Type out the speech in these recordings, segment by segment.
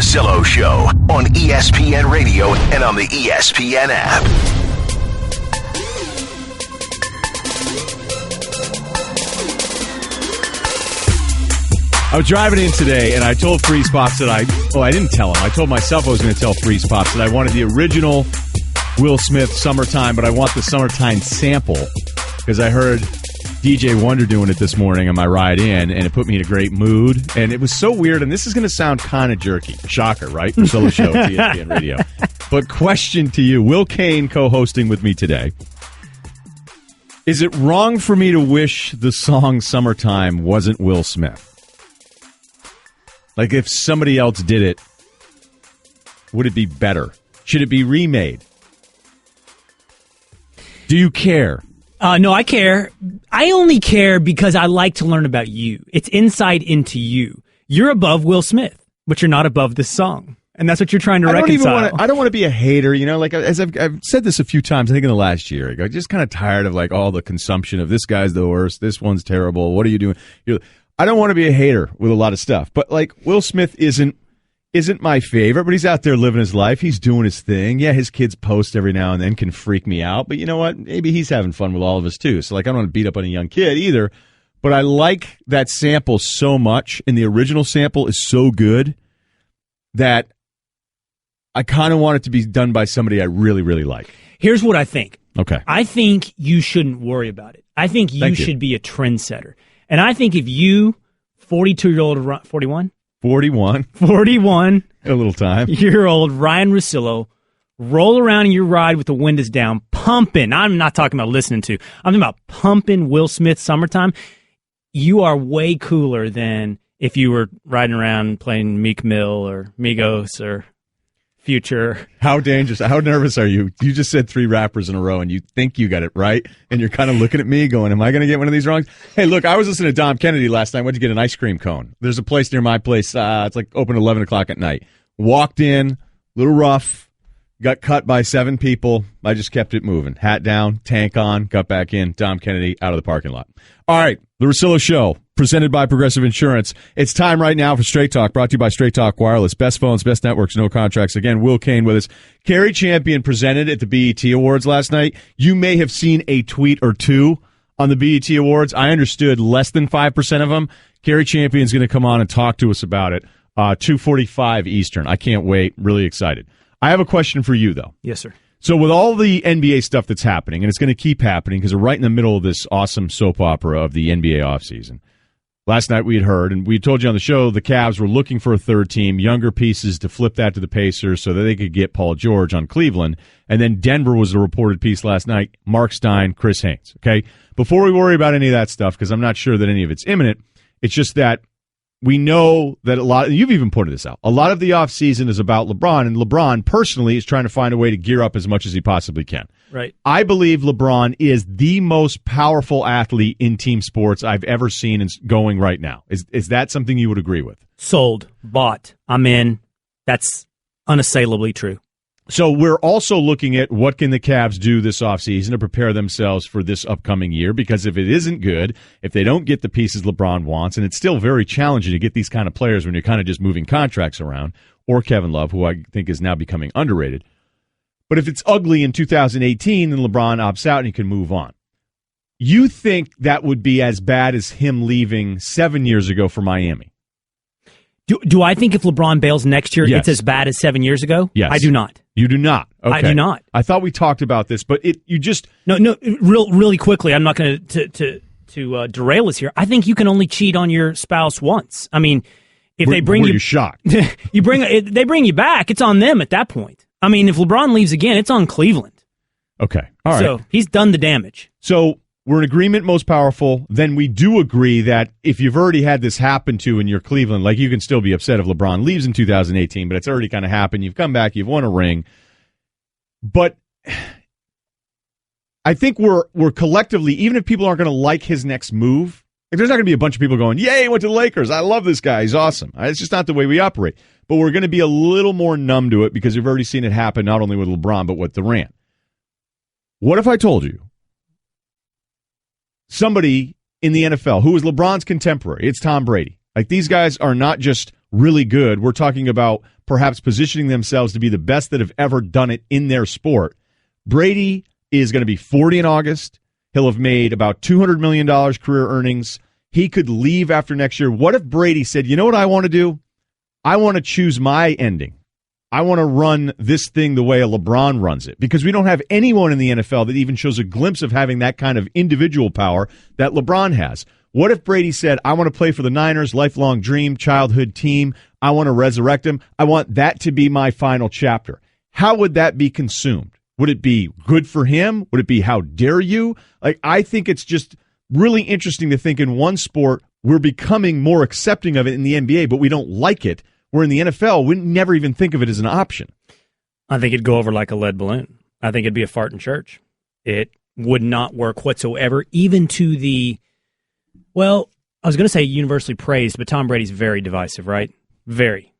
Russillo Show on ESPN Radio and on the ESPN app. I was driving in today, and I told Freeze Pops that I didn't tell him. I told myself I was going to tell Freeze Pops that I wanted the original Will Smith Summertime, but I want the Summertime sample because I heard DJ Wonder doing it this morning on my ride in, and it put me in a great mood. And it was so weird, and this is going to sound kind of jerky. Shocker, right? Russillo Show, ESPN Radio. But question to you, Will Cain co-hosting with me today. Is it wrong for me to wish the song Summertime wasn't Will Smith? Like, if somebody else did it, would it be better? Should it be remade? Do you care? No, I care. I only care because I like to learn about you. It's insight into you. You're above Will Smith, but you're not above this song. And that's what you're trying to reconcile. I don't want to be a hater, you know, like as I've said this a few times, I think in the last year. I'm just kind of tired of like all the consumption of this guy's the worst, this one's terrible, what are you doing? I don't want to be a hater with a lot of stuff, but like Will Smith isn't my favorite, but he's out there living his life. He's doing his thing. Yeah, his kids post every now and then can freak me out, but you know what? Maybe he's having fun with all of us too. So like, I don't want to beat up on a young kid either, but I like that sample so much, and the original sample is so good that I kind of want it to be done by somebody I really, really like. Here's what I think. Okay. I think you shouldn't worry about it. I think you should be a trendsetter. And I think if you, 42-year-old, 41? 41. 41. A little time. Year-old Ryan Russillo, roll around in your ride with the windows down, pumping. I'm not talking about listening to. I'm talking about pumping Will Smith Summertime. You are way cooler than if you were riding around playing Meek Mill or Migos or Future. How dangerous, how nervous are you? You just said 3 rappers in a row and you think you got it right, and you're kind of looking at me going, am I going to get one of these wrong? Hey, look, I was listening to Dom Kennedy last night. Went to get an ice cream cone. There's a place near my place. It's like open 11 o'clock at night. Walked in, little rough, got cut by 7 people. I just kept it moving. Hat down, tank on, got back in. Dom Kennedy out of the parking lot. All right, the Russillo Show, presented by Progressive Insurance. It's time right now for Straight Talk, brought to you by Straight Talk Wireless. Best phones, best networks, no contracts. Again, Will Cain with us. Carrie Champion presented at the BET Awards last night. You may have seen a tweet or two on the BET Awards. I understood less than 5% of them. Carrie Champion's going to come on and talk to us about it. 2:45 Eastern. I can't wait. Really excited. I have a question for you, though. Yes, sir. So with all the NBA stuff that's happening, and it's going to keep happening because we're right in the middle of this awesome soap opera of the NBA offseason. Last night we had heard, and we told you on the show, the Cavs were looking for a third team, younger pieces to flip that to the Pacers so that they could get Paul George on Cleveland. And then Denver was the reported piece last night, Mark Stein, Chris Haynes. Okay, before we worry about any of that stuff, because I'm not sure that any of it's imminent, it's just that we know that a lot, you've even pointed this out, a lot of the offseason is about LeBron, and LeBron personally is trying to find a way to gear up as much as he possibly can. Right. I believe LeBron is the most powerful athlete in team sports I've ever seen going right now. Is that something you would agree with? Sold. Bought. I'm in. That's unassailably true. So we're also looking at what can the Cavs do this offseason to prepare themselves for this upcoming year, because if it isn't good, if they don't get the pieces LeBron wants, and it's still very challenging to get these kind of players when you're kind of just moving contracts around, or Kevin Love, who I think is now becoming underrated. But if it's ugly in 2018, then LeBron opts out and he can move on. You think that would be as bad as him leaving 7 years ago for Miami? Do I think if LeBron bails next year, Yes. it's as bad as 7 years ago? Yes. I do not. You do not. Okay. I do not. I thought we talked about this, but No. Really quickly. I'm not going to derail us here. I think you can only cheat on your spouse once. I mean, if they bring were you, you shocked? they bring you back. It's on them at that point. I mean, if LeBron leaves again, it's on Cleveland. Okay. All right. So he's done the damage. So we're in agreement, most powerful. Then we do agree that if you've already had this happen to in your Cleveland, like you can still be upset if LeBron leaves in 2018, but it's already kind of happened. You've come back, you've won a ring. But I think we're collectively, even if people aren't going to like his next move, like there's not going to be a bunch of people going, yay, he went to the Lakers. I love this guy. He's awesome. It's just not the way we operate. But we're going to be a little more numb to it because we've already seen it happen not only with LeBron, but with Durant. What if I told you somebody in the NFL who is LeBron's contemporary, it's Tom Brady. Like these guys are not just really good. We're talking about perhaps positioning themselves to be the best that have ever done it in their sport. Brady is going to be 40 in August. He'll have made about $200 million career earnings. He could leave after next year. What if Brady said, you know what I want to do? I want to choose my ending. I want to run this thing the way a LeBron runs it, because we don't have anyone in the NFL that even shows a glimpse of having that kind of individual power that LeBron has. What if Brady said, I want to play for the Niners, lifelong dream, childhood team. I want to resurrect him. I want that to be my final chapter. How would that be consumed? Would it be good for him? Would it be how dare you? I think it's just really interesting to think in one sport we're becoming more accepting of it in the NBA, but we don't like it. Where in the NFL, we never even think of it as an option. I think it'd go over like a lead balloon. I think it'd be a fart in church. It would not work whatsoever, even to the, well, I was going to say universally praised, but Tom Brady's very divisive, right? Very.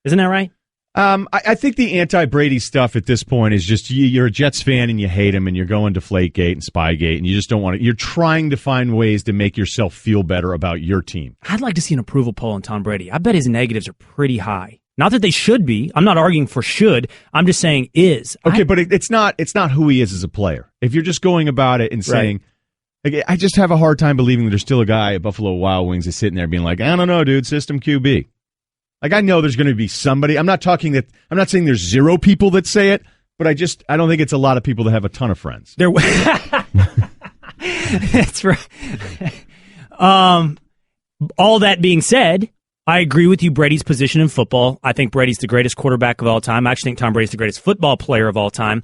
Isn't that right? I think the anti-Brady stuff at this point is just you're a Jets fan and you hate him and you're going Deflategate and Spygate and you just don't want to. You're trying to find ways to make yourself feel better about your team. I'd like to see an approval poll on Tom Brady. I bet his negatives are pretty high. Not that they should be. I'm not arguing for should. I'm just saying is. Okay, but it's not who he is as a player. If you're just going about it and saying, like, I just have a hard time believing that there's still a guy at Buffalo Wild Wings is sitting there being like, I don't know, dude, system QB. Like, I know there's going to be somebody. I'm not saying there's zero people that say it, but I don't think it's a lot of people that have a ton of friends. That's right. All that being said, I agree with you, Brady's position in football. I think Brady's the greatest quarterback of all time. I actually think Tom Brady's the greatest football player of all time.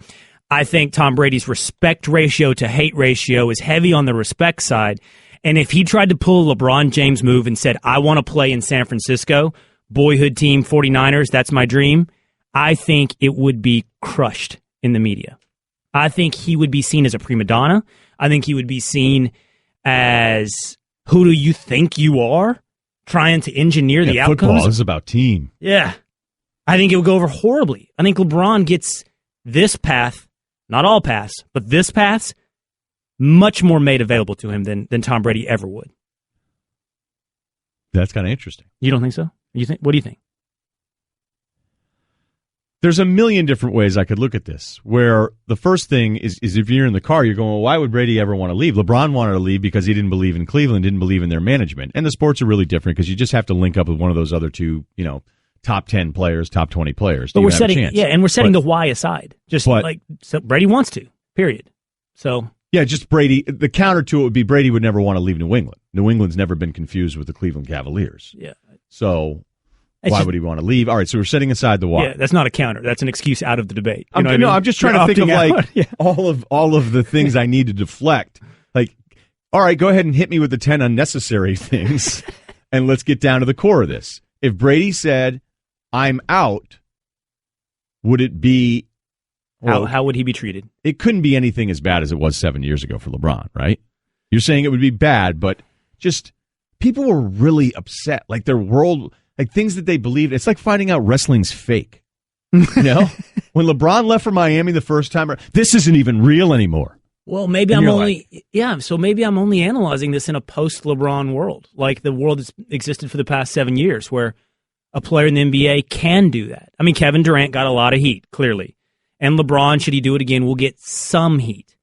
I think Tom Brady's respect ratio to hate ratio is heavy on the respect side. And if he tried to pull a LeBron James move and said, I want to play in San Francisco, boyhood team, 49ers, that's my dream, I think it would be crushed in the media. I think he would be seen as a prima donna. I think he would be seen as, who do you think you are? Trying to engineer the outcomes. Football is about team. Yeah. I think it would go over horribly. I think LeBron gets this path, not all paths, but this path, much more made available to him than Tom Brady ever would. That's kind of interesting. You don't think so? What do you think? There's a million different ways I could look at this, where the first thing is if you're in the car, you're going, well, why would Brady ever want to leave? LeBron wanted to leave because he didn't believe in Cleveland, didn't believe in their management. And the sports are really different because you just have to link up with one of those other two, top 10 players, top 20 players. But we're setting the why aside. So Brady wants to, period. So yeah, just Brady. The counter to it would be Brady would never want to leave New England. New England's never been confused with the Cleveland Cavaliers. Yeah. So why would he want to leave? All right, so we're setting aside the why. Yeah, that's not a counter. That's an excuse out of the debate. I'm just trying to think of all of the things I need to deflect. Like, all right, go ahead and hit me with the 10 unnecessary things, and let's get down to the core of this. If Brady said, I'm out, would it be... How would he be treated? It couldn't be anything as bad as it was 7 years ago for LeBron, right? You're saying it would be bad, but just people were really upset. Like their world... Like things that they believed, it's like finding out wrestling's fake. When LeBron left for Miami the first time, this isn't even real anymore. Well, maybe so maybe I'm only analyzing this in a post-LeBron world, like the world that's existed for the past 7 years, where a player in the NBA can do that. I mean, Kevin Durant got a lot of heat, clearly. And LeBron, should he do it again, will get some heat.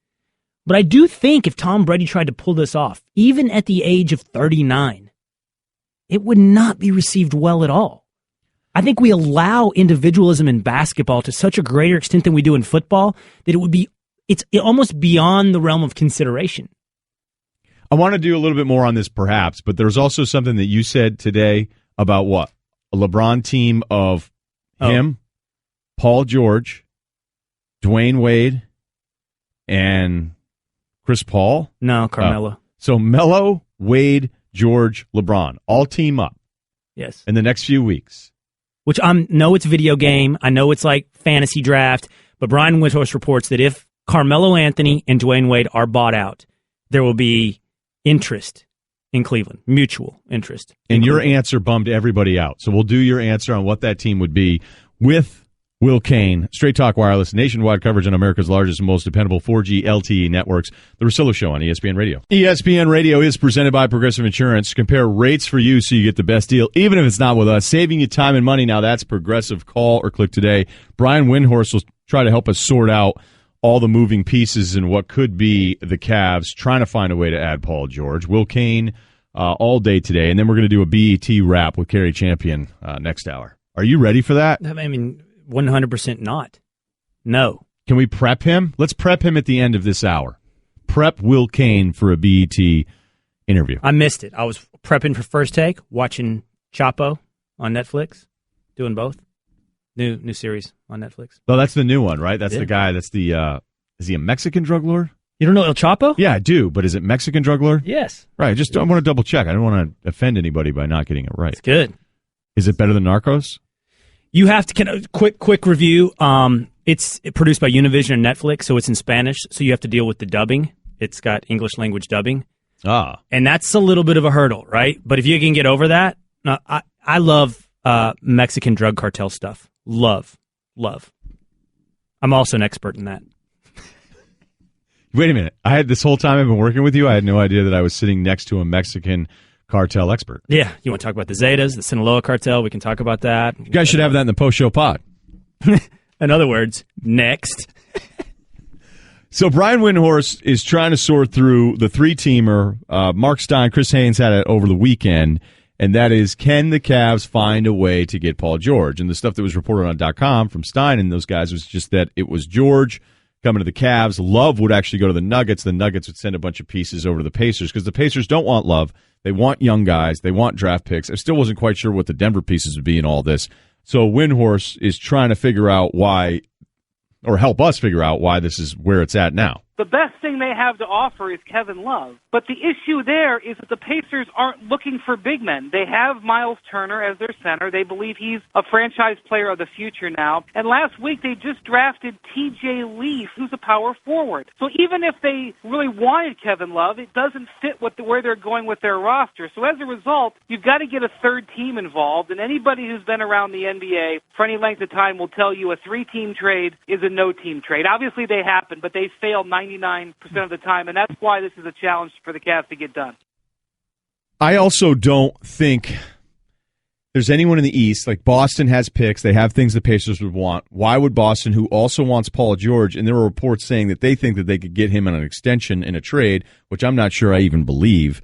But I do think if Tom Brady tried to pull this off, even at the age of 39, it would not be received well at all. I think we allow individualism in basketball to such a greater extent than we do in football that it's almost beyond the realm of consideration. I want to do a little bit more on this perhaps, but there's also something that you said today about what? A LeBron team of him, Paul George, Dwayne Wade, and Chris Paul? No, Carmelo. So Melo, Wade, George, LeBron, all team up. Yes. In the next few weeks. Which I know it's video game. I know it's like fantasy draft. But Brian Windhorst reports that if Carmelo Anthony and Dwayne Wade are bought out, there will be interest in Cleveland, mutual interest. And your answer bummed everybody out. So we'll do your answer on what that team would be with Will Cain, Straight Talk Wireless, nationwide coverage on America's largest and most dependable 4G LTE networks. The Russillo Show on ESPN Radio. ESPN Radio is presented by Progressive Insurance. Compare rates for you so you get the best deal, even if it's not with us. Saving you time and money. Now that's Progressive. Call or click today. Brian Windhorst will try to help us sort out all the moving pieces and what could be the Cavs, trying to find a way to add Paul George. Will Cain all day today, and then we're going to do a BET wrap with Kerry Champion next hour. Are you ready for that? I mean, 100% not. No. Can we prep him? Let's prep him at the end of this hour. Prep Will Cain for a BET interview. I missed it. I was prepping for First Take, watching Chapo on Netflix, doing both. New series on Netflix. Oh, that's the new one, right? That's the guy. That's the. Is he a Mexican drug lord? You don't know El Chapo? Yeah, I do. But is it Mexican drug lord? Yes. Right. I want to double check. I don't want to offend anybody by not getting it right. It's good. Is it better than Narcos? You have to quick review. It's produced by Univision and Netflix, so it's in Spanish. So you have to deal with the dubbing. It's got English language dubbing. And that's a little bit of a hurdle, right? But if you can get over that, I love Mexican drug cartel stuff. Love. I'm also an expert in that. Wait a minute. I had this whole time I've been working with you, I had no idea that I was sitting next to a Mexican cartel expert. Yeah. You want to talk about the Zetas, the Sinaloa cartel? We can talk about that. You guys should have that in the post-show pod. In other words, next. So Brian Windhorst is trying to sort through the three-teamer. Mark Stein, Chris Haynes had it over the weekend, and that is, can the Cavs find a way to get Paul George? And the stuff that was reported on .com from Stein and those guys was just that it was George coming to the Cavs. Love would actually go to the Nuggets. The Nuggets would send a bunch of pieces over to the Pacers because the Pacers don't want Love. They want young guys. They want draft picks. I still wasn't quite sure what the Denver pieces would be in all this. So Windhorst is trying to figure out why, or help us figure out why this is where it's at now. The best thing they have to offer is Kevin Love. But the issue there is that the Pacers aren't looking for big men. They have Miles Turner as their center. They believe he's a franchise player of the future now. And last week they just drafted T.J. Leaf, who's a power forward. So even if they really wanted Kevin Love, it doesn't fit where they're going with their roster. So as a result, you've got to get a third team involved. And anybody who's been around the NBA for any length of time will tell you a three-team trade is a no-team trade. Obviously they happen, but they fail 99% of the time, and that's why this is a challenge for the Cavs to get done. I also don't think there's anyone in the East, like Boston has picks, they have things the Pacers would want. Why would Boston, who also wants Paul George, and there were reports saying that they think that they could get him on an extension in a trade, which I'm not sure I even believe,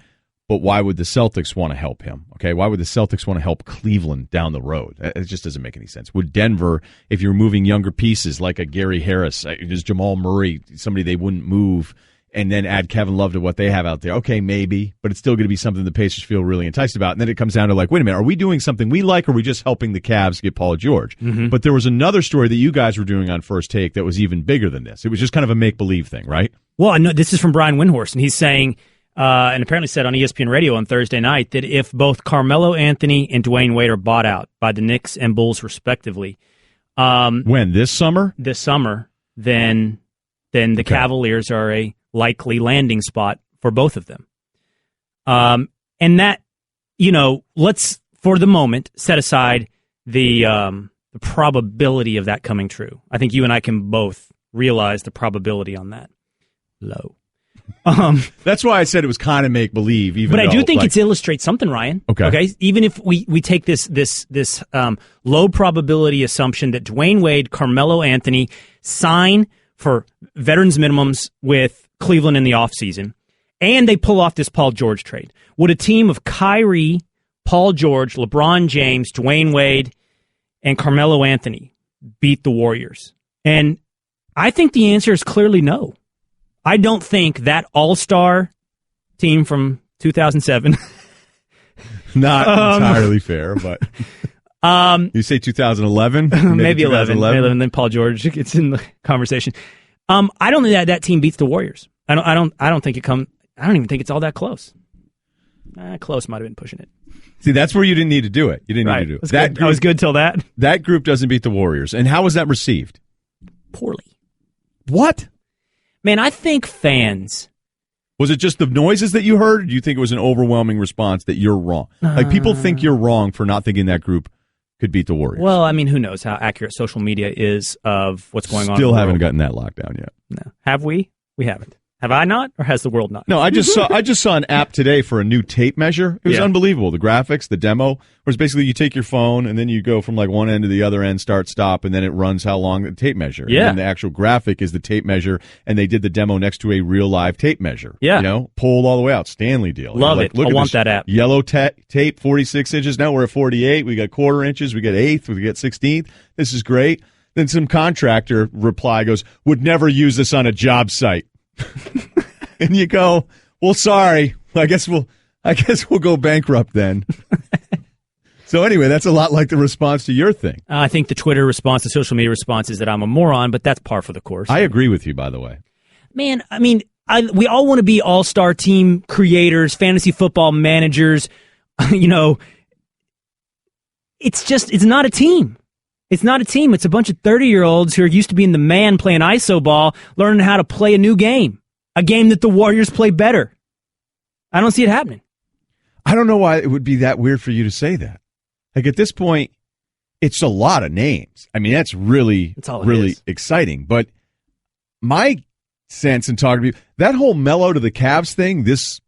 but why would the Celtics want to help him? Okay, why would the Celtics want to help Cleveland down the road? It just doesn't make any sense. Would Denver, if you're moving younger pieces like a Gary Harris, is Jamal Murray somebody they wouldn't move and then add Kevin Love to what they have out there? Okay, maybe, but it's still going to be something the Pacers feel really enticed about. And then it comes down to like, wait a minute, are we doing something we like, or are we just helping the Cavs get Paul George? Mm-hmm. But there was another story that you guys were doing on First Take that was even bigger than this. It was just kind of a make-believe thing, right? Well, I know this is from Brian Windhorst, and he's saying, and apparently said on ESPN Radio on Thursday night, that if both Carmelo Anthony and Dwayne Wade are bought out by the Knicks and Bulls respectively, when this summer, then the Cavaliers are a likely landing spot for both of them. And that, let's for the moment set aside the probability of that coming true. I think you and I can both realize the probability on that low. That's why I said it was kind of make believe. But I do think it illustrates something, Ryan. Okay. Even if we take this low probability assumption that Dwayne Wade, Carmelo Anthony sign for veterans minimums with Cleveland in the offseason, and they pull off this Paul George trade, would a team of Kyrie, Paul George, LeBron James, Dwayne Wade, and Carmelo Anthony beat the Warriors? And I think the answer is clearly no. I don't think that all-star team from 2007. Not entirely fair, but you say 2011, maybe 11, and then Paul George gets in the conversation. I don't think that team beats the Warriors. I don't think it come. I don't even think it's all that close. Close might have been pushing it. See, that's where you didn't need to do it. You didn't need to do it. That group, I was good till that. That group doesn't beat the Warriors. And how was that received? Poorly. What? Man, I think fans. Was it just the noises that you heard? Or do you think it was an overwhelming response that you're wrong? Like, people think you're wrong for not thinking that group could beat the Warriors. Well, I mean, who knows how accurate social media is of what's going on. Still haven't gotten that lockdown yet. No. Have we? We haven't. Have I not, or has the world not? No, I just saw an app today for a new tape measure. It was unbelievable. The graphics, the demo, where it's basically you take your phone and then you go from like one end to the other end, start, stop, and then it runs how long the tape measure. Yeah. And then the actual graphic is the tape measure, and they did the demo next to a real live tape measure. Yeah. You know, pulled all the way out. Stanley deal. Love it. I want that app. Yellow tape, 46 inches. Now we're at 48. We got quarter inches. We got eighth. We got 16th. This is great. Then some contractor reply goes, would never use this on a job site. And you go, well, sorry. I guess we'll go bankrupt then. So anyway, that's a lot like the response to your thing. I think the Twitter response, the social media response is that I'm a moron, but that's par for the course. I agree with you, by the way. Man, I mean, we all want to be all-star team creators, fantasy football managers. You know, it's not a team. It's not a team. It's a bunch of 30-year-olds who are used to being the man playing iso ball, learning how to play a new game. A game that the Warriors play better. I don't see it happening. I don't know why it would be that weird for you to say that. Like at this point, it's a lot of names. I mean, that's really exciting. But my sense in talking to you, that whole Melo to the Cavs thing, this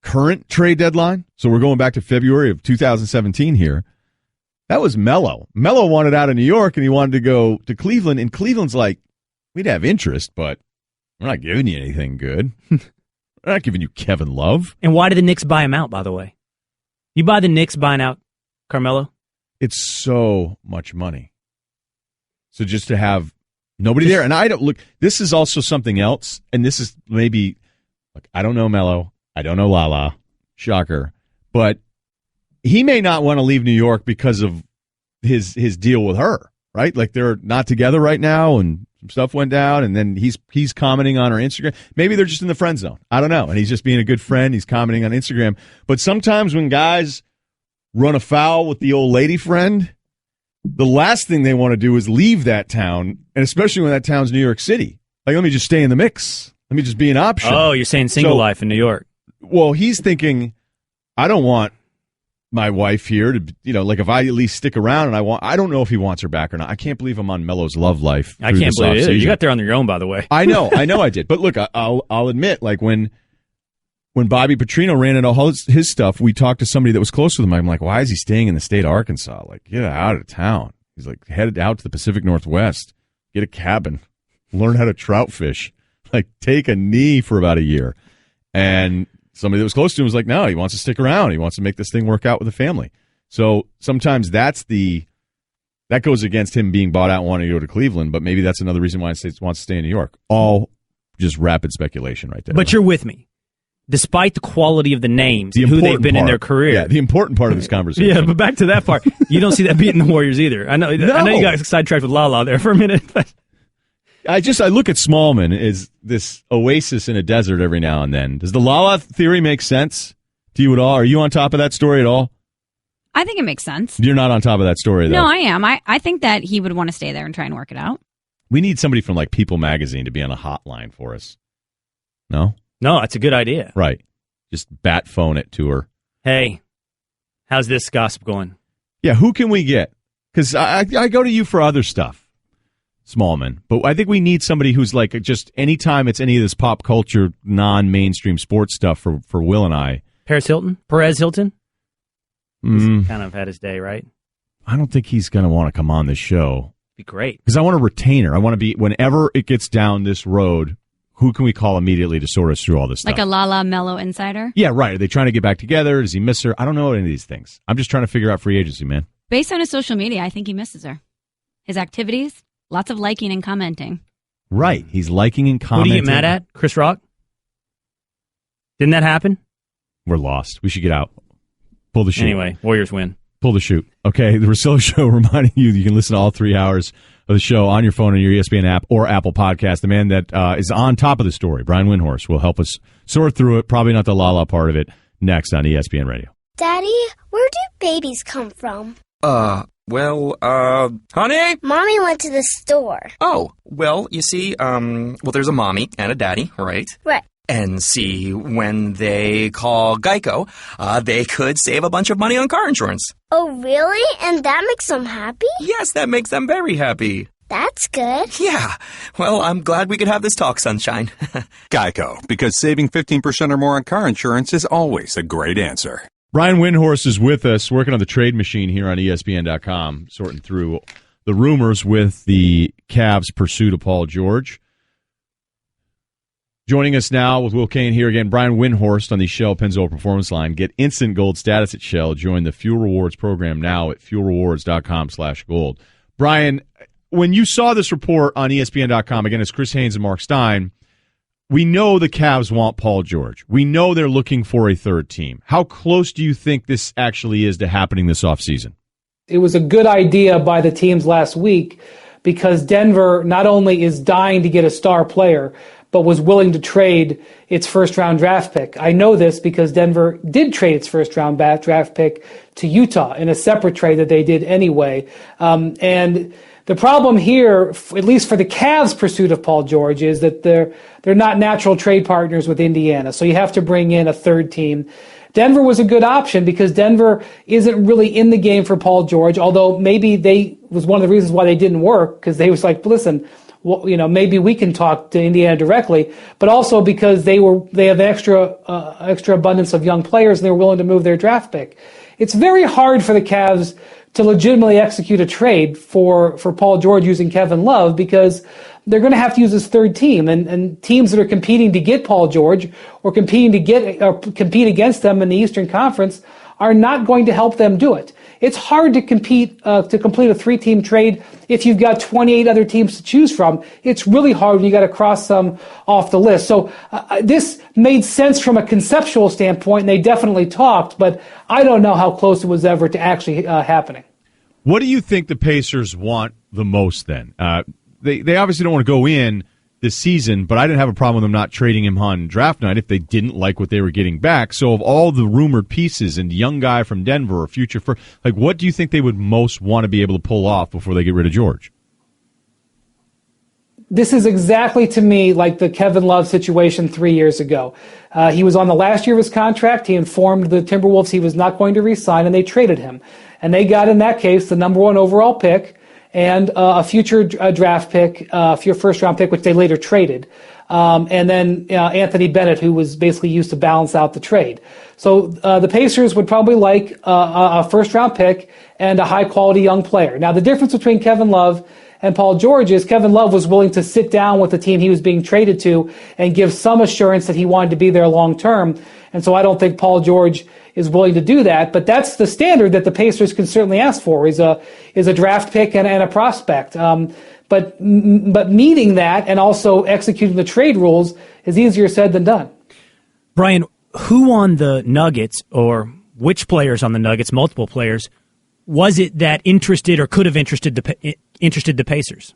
current trade deadline, so we're going back to February of 2017 here, that was Melo. Melo wanted out of New York and he wanted to go to Cleveland, and Cleveland's like, we'd have interest, but we're not giving you anything good. We're not giving you Kevin Love. And why did the Knicks buy him out, by the way? You buy the Knicks buying out Carmelo? It's so much money. So just to have nobody there. And I don't look, this is also something else. And this is maybe, look, I don't know Melo. I don't know Lala. Shocker. But he may not want to leave New York because of his deal with her, right? Like they're not together right now and some stuff went down, and then he's commenting on her Instagram. Maybe they're just in the friend zone. I don't know. And he's just being a good friend. He's commenting on Instagram. But sometimes when guys run afoul with the old lady friend, the last thing they want to do is leave that town, and especially when that town's New York City. Like, let me just stay in the mix. Let me just be an option. Oh, you're saying single life in New York. Well, he's thinking, I don't want my wife here to, you know, like if I at least stick around and I don't know if he wants her back or not. I can't believe I'm on Melo's love life. I can't believe it. You got there on your own, by the way. I know I did. But look, I'll admit, like when Bobby Petrino ran into all his stuff, we talked to somebody that was close with him. I'm like, why is he staying in the state of Arkansas? Like, get out of town. He's like, headed out to the Pacific Northwest, get a cabin, learn how to trout fish, like take a knee for about a year. And somebody that was close to him was like, no, he wants to stick around. He wants to make this thing work out with the family. So sometimes that goes against him being bought out and wanting to go to Cleveland, but maybe that's another reason why he wants to stay in New York. All just rapid speculation right there. But you're with me. Despite the quality of the names and who they've been in their career. Yeah, the important part of this conversation. Yeah, but back to that part. You don't see that beating the Warriors either. I know you got sidetracked with Lala there for a minute. But I look at Smallman as this oasis in a desert every now and then. Does the Lala theory make sense to you at all? Are you on top of that story at all? I think it makes sense. You're not on top of that story, though. No, I am. I think that he would want to stay there and try and work it out. We need somebody from like People Magazine to be on a hotline for us. No? No, that's a good idea. Right. Just bat phone it to her. Hey, how's this gossip going? Yeah, who can we get? Because I go to you for other stuff. Smallman. But I think we need somebody who's like just anytime it's any of this pop culture, non-mainstream sports stuff for Will and I. Perez Hilton? He's kind of had his day, right? I don't think he's going to want to come on this show. Be great. Because I want a retainer. I want to be, whenever it gets down this road, who can we call immediately to sort us through all this stuff? Like a Lala Mello insider? Yeah, right. Are they trying to get back together? Does he miss her? I don't know any of these things. I'm just trying to figure out free agency, man. Based on his social media, I think he misses her. His activities, lots of liking and commenting. Right. He's liking and commenting. Who do you get mad at? Chris Rock? Didn't that happen? We're lost. We should get out. Pull the chute. Anyway, Warriors win. Pull the chute. Okay, the Russillo Show reminding you can listen to all 3 hours of the show on your phone or your ESPN app or Apple Podcast. The man that is on top of the story, Brian Windhorst, will help us sort through it. Probably not the la-la part of it. Next on ESPN Radio. Daddy, where do babies come from? Honey? Mommy went to the store. Oh, well, you see, there's a mommy and a daddy, right? Right. And see, when they call Geico, they could save a bunch of money on car insurance. Oh, really? And that makes them happy? Yes, that makes them very happy. That's good. Yeah. Well, I'm glad we could have this talk, Sunshine. Geico, because saving 15% or more on car insurance is always a great answer. Brian Windhorst is with us, working on the trade machine here on ESPN.com, sorting through the rumors with the Cavs' pursuit of Paul George. Joining us now with Will Cain here again, Brian Windhorst on the Shell Pennzoil Performance Line. Get instant gold status at Shell. Join the Fuel Rewards program now at fuelrewards.com/gold. Brian, when you saw this report on ESPN.com, again, it's Chris Haynes and Mark Stein, we know the Cavs want Paul George. We know they're looking for a third team. How close do you think this actually is to happening this offseason? It was a good idea by the teams last week because Denver not only is dying to get a star player, but was willing to trade its first-round draft pick. I know this because Denver did trade its first-round draft pick to Utah in a separate trade that they did anyway. And the problem here, at least for the Cavs' pursuit of Paul George, is that they're not natural trade partners with Indiana, so you have to bring in a third team. Denver was a good option because Denver isn't really in the game for Paul George, although maybe they was one of the reasons why they didn't work, because they was like, listen, well, maybe we can talk to Indiana directly, but also because they have extra abundance of young players and they're willing to move their draft pick. It's very hard for the Cavs to legitimately execute a trade for Paul George using Kevin Love because they're going to have to use his third team, and teams that are competing to get Paul George or compete against them in the Eastern Conference are not going to help them do it. It's hard to complete a 3-team trade if you've got 28 other teams to choose from. It's really hard when you got to cross some off the list. So this made sense from a conceptual standpoint, and they definitely talked, but I don't know how close it was ever to actually happening. What do you think the Pacers want the most then? They obviously don't want to go in this season, but I didn't have a problem with them not trading him on draft night if they didn't like what they were getting back. So of all the rumored pieces and young guy from Denver or future for what do you think they would most want to be able to pull off before they get rid of George? This is exactly to me like the Kevin Love situation 3 years ago. He was on the last year of his contract. He informed the Timberwolves he was not going to re-sign, and they traded him. And they got, in that case, the number 1 overall pick and a future draft pick, your first-round pick, which they later traded. And then Anthony Bennett, who was basically used to balance out the trade. So the Pacers would probably like a first-round pick and a high-quality young player. Now, the difference between Kevin Love and Paul George is Kevin Love was willing to sit down with the team he was being traded to and give some assurance that he wanted to be there long-term. And so I don't think Paul George is willing to do that, but that's the standard that the Pacers can certainly ask for is a draft pick and a prospect. But meeting that and also executing the trade rules is easier said than done. Brian, who on the Nuggets, or which players on the Nuggets, multiple players, was it that interested or could have interested the Pacers?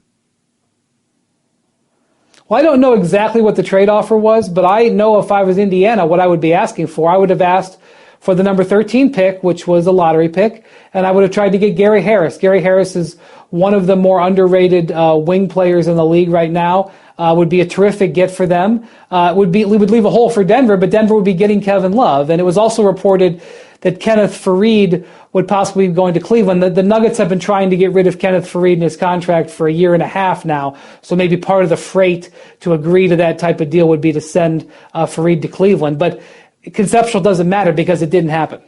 Well, I don't know exactly what the trade offer was, but I know if I was Indiana, what I would be asking for. I would have asked for the number 13 pick, which was a lottery pick, and I would have tried to get Gary Harris. Gary Harris is one of the more underrated wing players in the league right now. Would be a terrific get for them. Would leave a hole for Denver, but Denver would be getting Kevin Love. And it was also reported that Kenneth Faried would possibly be going to Cleveland. The Nuggets have been trying to get rid of Kenneth Faried in his contract for a year and a half now. So maybe part of the freight to agree to that type of deal would be to send Faried to Cleveland. But conceptual doesn't matter because it didn't happen.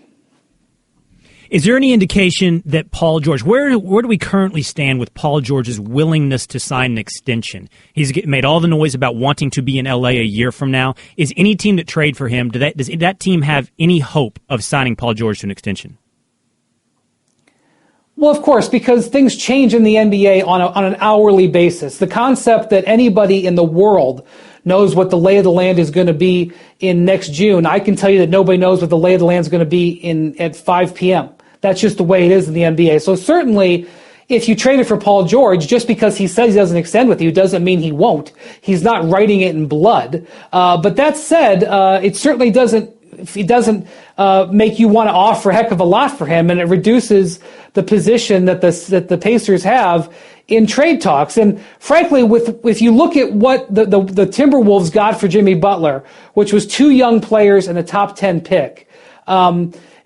Is there any indication that Paul George, where do we currently stand with Paul George's willingness to sign an extension? He's made all the noise about wanting to be in L.A. a year from now. Is any team that trade for him, does that team have any hope of signing Paul George to an extension? Well, of course, because things change in the NBA on an hourly basis. The concept that anybody in the world knows what the lay of the land is going to be in next June, I can tell you that nobody knows what the lay of the land is going to be at 5 p.m. That's just the way it is in the NBA. So certainly, if you traded for Paul George, just because he says he doesn't extend with you doesn't mean he won't. He's not writing it in blood. But that said, it certainly doesn't it doesn't make you want to offer a heck of a lot for him, and it reduces the position that the Pacers have in trade talks. And frankly, if you look at what the Timberwolves got for Jimmy Butler, which was 2 young players and a top 10 pick,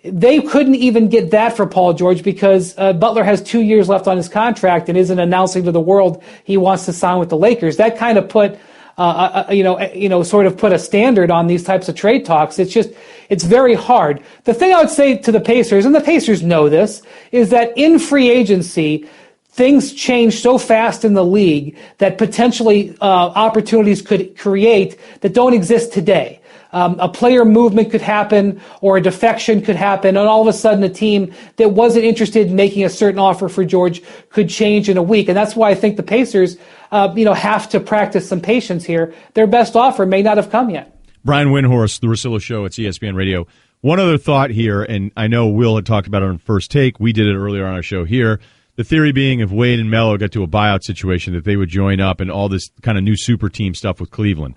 they couldn't even get that for Paul George because Butler has 2 years left on his contract and isn't announcing to the world he wants to sign with the Lakers. That kind of put sort of put a standard on these types of trade talks. It's very hard. The thing I would say to the Pacers, and the Pacers know this, is that in free agency, things change so fast in the league that potentially opportunities could create that don't exist today. A player movement could happen or a defection could happen, and all of a sudden a team that wasn't interested in making a certain offer for George could change in a week. And that's why I think the Pacers have to practice some patience here. Their best offer may not have come yet. Brian Windhorst, The Russillo Show. It's ESPN Radio. One other thought here, and I know Will had talked about it on First Take. We did it earlier on our show here. The theory being if Wade and Melo got to a buyout situation, that they would join up and all this kind of new super team stuff with Cleveland.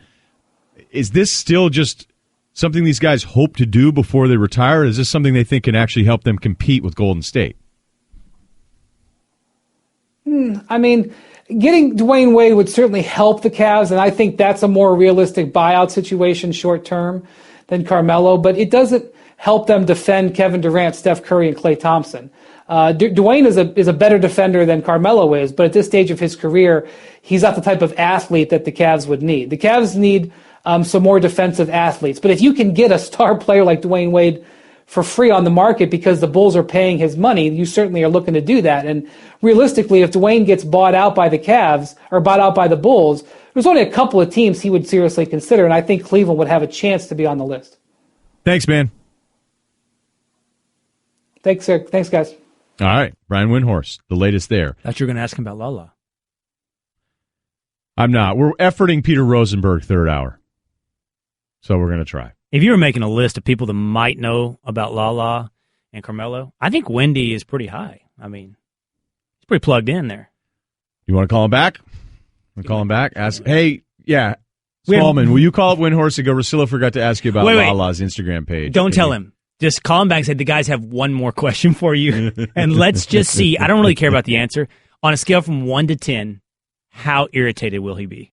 Is this still just something these guys hope to do before they retire? Or is this something they think can actually help them compete with Golden State? I mean, getting Dwayne Wade would certainly help the Cavs, and I think that's a more realistic buyout situation short term than Carmelo, but it doesn't help them defend Kevin Durant, Steph Curry, and Klay Thompson. Dwayne is a better defender than Carmelo is, but at this stage of his career, he's not the type of athlete that the Cavs would need. The Cavs need some more defensive athletes. But if you can get a star player like Dwayne Wade for free on the market because the Bulls are paying his money, you certainly are looking to do that. And realistically, if Dwayne gets bought out by the Cavs or bought out by the Bulls, there's only a couple of teams he would seriously consider, and I think Cleveland would have a chance to be on the list. Thanks, man. Thanks, sir. Thanks, guys. All right. Brian Windhorst, the latest there. Thought you were going to ask him about Lala. I'm not. We're efforting Peter Rosenberg third hour. So we're going to try. If you were making a list of people that might know about Lala and Carmelo, I think Wendy is pretty high. I mean, he's pretty plugged in there. You want to call him back? Call him back? Ask. Hey, yeah. Smallman, will you call up Windhorst and go, Russillo forgot to ask you about Lala's Instagram page. Don't tell him. Just call him back and say, the guys have one more question for you. And let's just see. I don't really care about the answer. On a scale from 1 to 10, how irritated will he be?